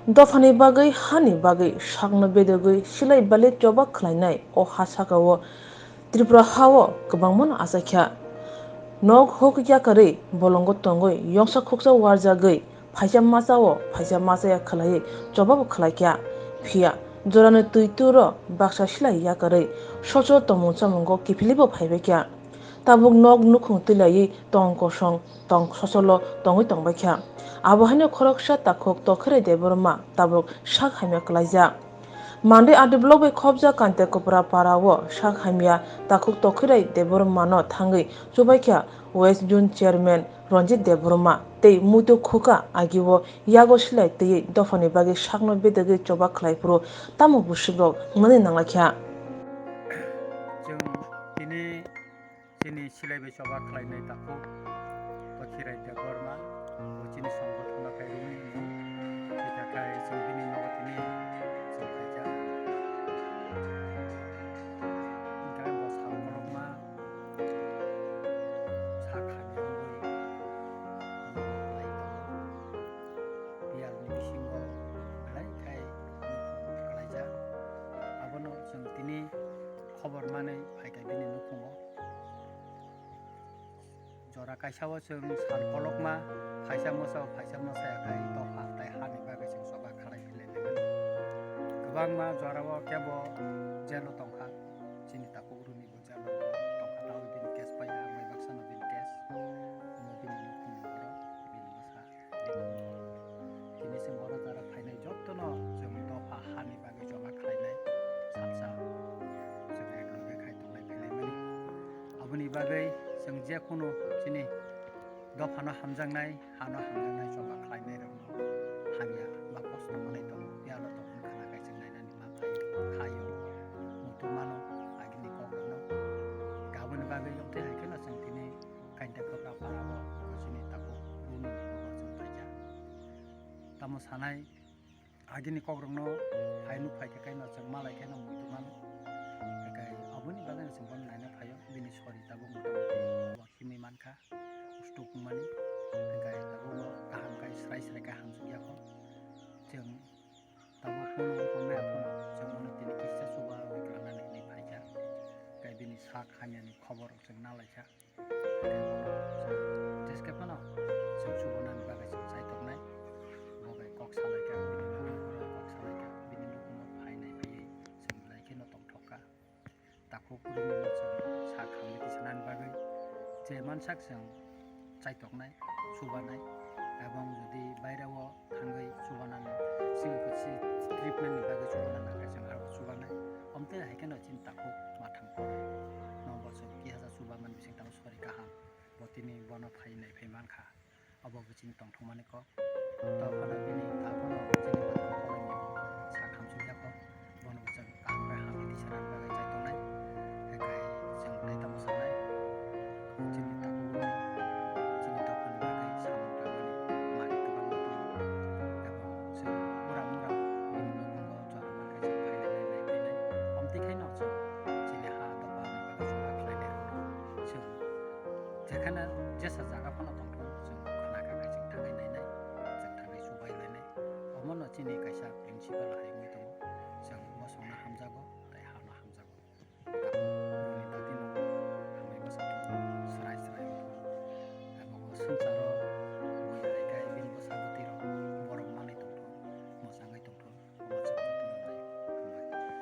Dophani Bagwi Hani Bagwi Sakhamya Bedagwi Silai Bale Choba Khwlainai o Hasakawo Tripura Hawo Kabangmon Asakya Nog Hokya Kare Bolongo Tongoi Yongsa Khoksa Warjagwi Phaisa Masao Phaisa Masaya Khlai Choba Khlaikya Phia Jorane Tuituro Baksa Silai Yakare Socho Tomunsa Mongo Kipilibo Phaibekya Tabuk Nog Nukhung Tilai Tong Kosong Tong Sosolo Tongoi Tongbakya Abohane Khoroksa Takhok Takhirai Deborma Tabuk Sakhamya Klaija Mande Adiblobe Khobja Kante Kopra Parawo Sakhamya Takhok Takhirai Deborma no Thangai Chobakya West June Chairman Ranjit Deborma Tei Mutu Khuka Agiwo Yago Silai Tei Dophani Bagwi Sakhamya Bedagwi Choba Khlaipro Tamu Bushibro Mane Nanglakya जों दिनै जोंनि सिलाइबाय सभा खालायनाय दाखौ तखिराय देबरमा बचिनि संगठननिफ्राय रुनि बेनि थाखाय जों दिनै नगदनि जों खायजा ओमफ्राय बस हालखलमा साखानियावबो लाइ दङ बियालनि बिसिङाव लाइखाय खालायजा आबनो जों दिनै खबर माने फायखाय बिनि नुखुङाव जरा कायसाव जों सालखलमा फायसा मोसायाखाय दफा ताय हानि बागै जों सभा खालायफिनलायनांगोन गोबां मा जराव केब जेल' दंखा जोंनि ताखौ रुनिबो जेल' दंखा दाव बिनि केस फाया मै बाक्सानो बिनि केस बिनि नुखुङाव बिनि मोसा दिनै जों बर' जरा फायनाय जत्तन जों दफा हानि बागै सभा खालायनाय सालसा आबुनि बागै जों जेखुनु दिनै दफानो हामजांनाय हानो हामजांनाय सभा खालायनाय रावनो हानिया मा खस्थ' मोननाय दं बेयावल' दफान खानाखै जों नायनानै मा खायो मुथु मानो आगिनि कग्रनो गाबोन बागै अब्दे हायखोना जों दिनै काइन्टा खोब्रा पाराबो जोंनि ताखौ रुनि न'आव जों थाइजा तामो सानाय आगिनि कग्रनो हायनु फायखायनो जों मालायखायनो मुथु मानो आबुनि बागै जों बन नायनो फायो बिनि सरि ताबो मथामथि वाखिनि मानखा उस्तु कुमानि गाय ताबो गाहाम गाय स्राय गाहाम सुगियाखौ जों ताबो फनो जों मनो दिनै किस्सा सुबा विक्लानानै नै फायजा गाय बिनि सा खानियानि खबर जों नालायखा गाय बनो जों टेस्के फनो जों सुबनानि बागै जों सायथरनाय बगाय कक सालायखा बिनि फुंफोरा कक सालायखा बिनि नुकुमाव फायनाय फैयै जों लायखिनो तंथका ताखौ रुनिनो जों साखांनि सानानि बागै जे मानसाक जों सायथरनाय सुबानाय एबं जुदि बायराव थाङै सुबानानै सिगोखोसि ट्रिटमेन्टनि बागै सुबानानै जों आरो सुबानाय हमते हायकेन चिन ताखौ माथाम परे नम्बर जों कि हाजार सुबामान बिसिं ताम सरि गाहाम बतिनि बन फायनाय फैमानखा अबावबो चिन तंथमानि क तफाना बिनि ताबनो चिनि माथाम परेनि साखाम सुजाखौ बन जों गाहाम गाय हामि सानानि बागै सायथरनाय गाय जों दायता मोसानाय चिनि ताखौ रुनि चिनि दफानि बागै सामन्तामानि मानि गोबां दङ एबं जों मुरा बिनि न'खुङाव जरा माखाय जों फायलायनाय फैनाय हमतिखायनो जों चिनि हा दफानि बागै सभा खालायनाय रावनो जों जेखाना जेसा जागा फनो दंथो जों खोनाखाखाय जों थाङै नायनाय जों थाङै सुबायलायनाय अमनो चिनि कायसा प्रिन्सिपाल हाय मुइ दङ